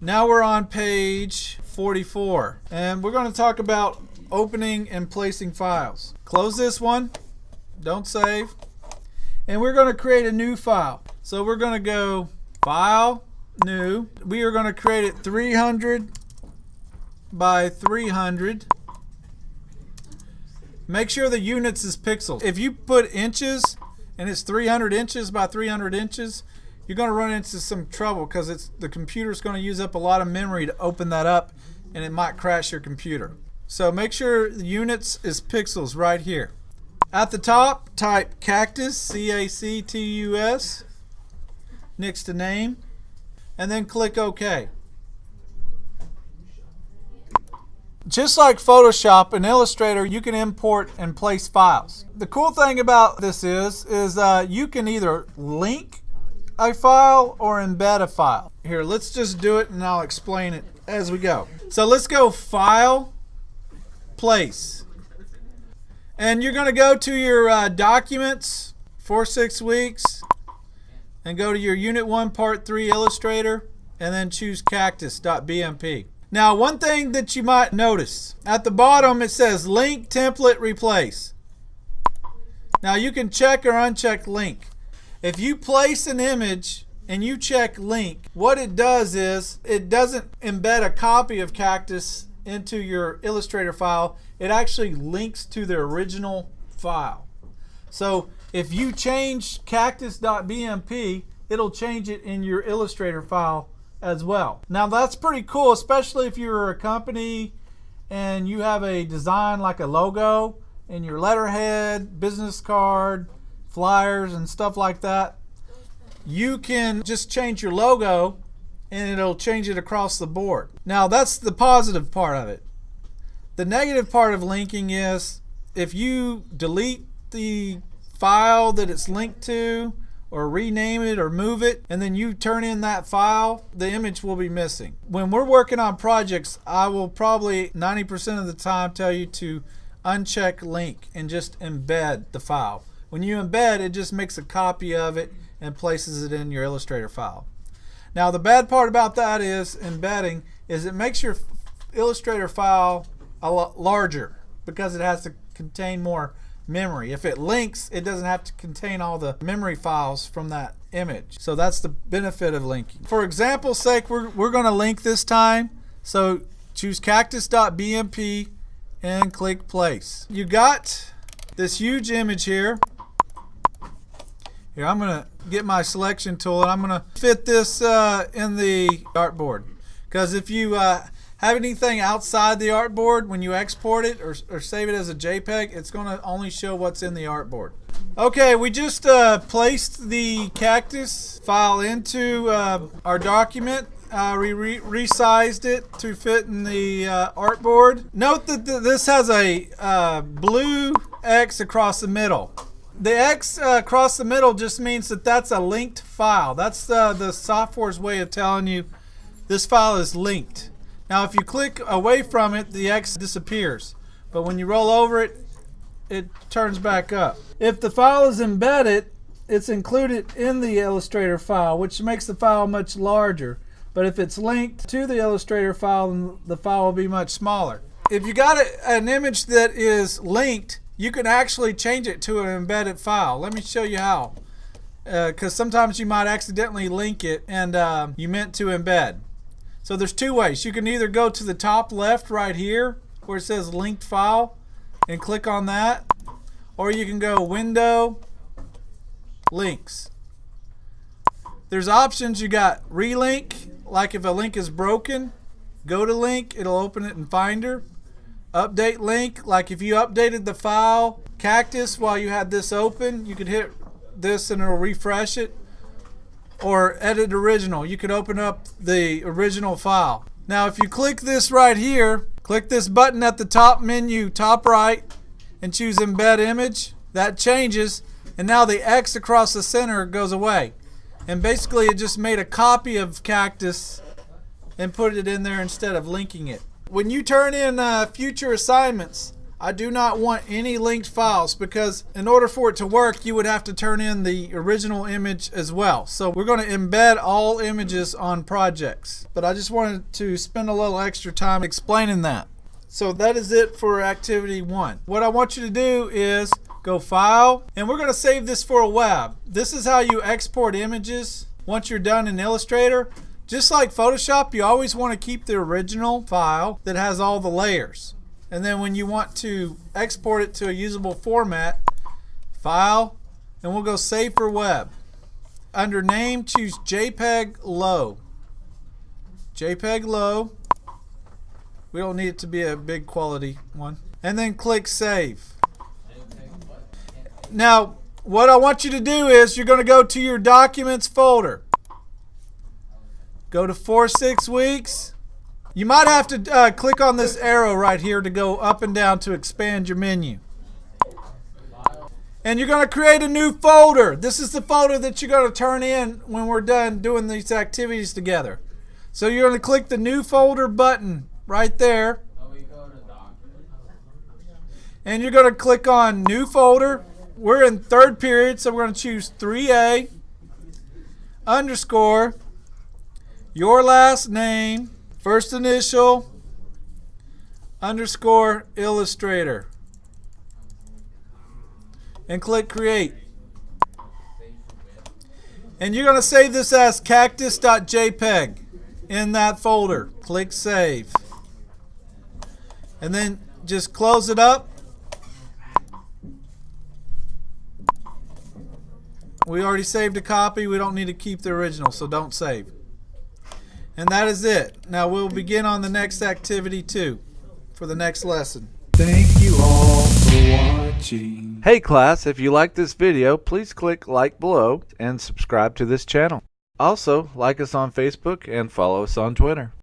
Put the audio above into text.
Now we're on page 44, and we're going to talk about opening and placing files. Close this one, don't save, and we're going to create a new file. So we're going to go File, New. We are going to create it 300 by 300. Make sure the units is pixels. If you put inches and it's 300 inches by 300 inches, you're going to run into some trouble because the computer's going to use up a lot of memory to open that up, and it might crash your computer. So make sure the units is pixels right here. At the top, type Cactus, C-A-C-T-U-S, next to name, and then click OK. Just like Photoshop and Illustrator, you can import and place files. The cool thing about this is you can either link a file or embed a file. Here, let's just do it and I'll explain it as we go. So let's go File, Place. And you're going to go to your Documents, 4-6 weeks, and go to your Unit 1 Part 3 Illustrator, and then choose Cactus.bmp. Now, one thing that you might notice, at the bottom it says Link, Template, Replace. Now you can check or uncheck Link. If you place an image and you check Link, what it does is it doesn't embed a copy of Cactus into your Illustrator file. It actually links to the original file. So if you change cactus.bmp, it'll change it in your Illustrator file as well. Now that's pretty cool, especially if you're a company and you have a design like a logo in your letterhead, business card, flyers, and stuff like that. You can just change your logo and it'll change it across the board. Now that's the positive part of it. The negative part of linking is if you delete the file that it's linked to, or rename it or move it, and then you turn in that file, the image will be missing. When we're working on projects, I will probably 90% of the time tell you to uncheck link and just embed the file. When you embed, it just makes a copy of it and places it in your Illustrator file. Now the bad part about that is embedding is it makes your Illustrator file a lot larger because it has to contain more memory. If it links, it doesn't have to contain all the memory files from that image. So that's the benefit of linking. For example's sake, we're going to link this time. So choose cactus.bmp and click place. You got this huge image here. Here, I'm going to get my selection tool and I'm going to fit this in the artboard. Because if you have anything outside the artboard, when you export it or save it as a JPEG, it's going to only show what's in the artboard. Okay, we just placed the cactus file into our document. We resized it to fit in the artboard. Note that this has a blue X across the middle. The X across the middle just means that that's a linked file. That's the software's way of telling you this file is linked. Now if you click away from it, the X disappears. But when you roll over it, it turns back up. If the file is embedded, it's included in the Illustrator file, which makes the file much larger. But if it's linked to the Illustrator file, then the file will be much smaller. If you got an image that is linked, you can actually change it to an embedded file. Let me show you how. Because sometimes you might accidentally link it and you meant to embed. So there's two ways. You can either go to the top left right here where it says linked file and click on that, or you can go Window, Links. There's options. You got relink, like if a link is broken, go to link, it'll open it in Finder. Update link, like if you updated the file Cactus while you had this open, you could hit this and it'll refresh it. Or edit original, you could open up the original file. Now if you click this right here, click this button at the top menu, top right, and choose embed image, that changes, and now the X across the center goes away. And basically it just made a copy of Cactus and put it in there instead of linking it. When you turn in future assignments, I do not want any linked files, because in order for it to work, you would have to turn in the original image as well. So we're going to embed all images on projects. But I just wanted to spend a little extra time explaining that. So that is it for activity 1. What I want you to do is go File, and we're going to save this for a web. This is how you export images once you're done in Illustrator. Just like Photoshop, you always want to keep the original file that has all the layers. And then when you want to export it to a usable format, File, and we'll go Save for Web. Under Name, choose JPEG Low. JPEG Low. We don't need it to be a big quality one. And then click Save. Now, what I want you to do is you're going to go to your Documents folder. Go to 4-6 weeks. You might have to click on this arrow right here to go up and down to expand your menu. And you're going to create a new folder. This is the folder that you're going to turn in when we're done doing these activities together. So you're going to click the New Folder button right there. And you're going to click on New Folder. We're in 3rd period, so we're going to choose 3A _ your last name, first initial, _ Illustrator. And click Create. And you're going to save this as cactus.jpg in that folder. Click Save. And then just close it up. We already saved a copy. We don't need to keep the original, so don't save. And that is it. Now we'll begin on the next activity 2 for the next lesson. Thank you all for watching. Hey class, if you like this video, please click like below and subscribe to this channel. Also, like us on Facebook and follow us on Twitter.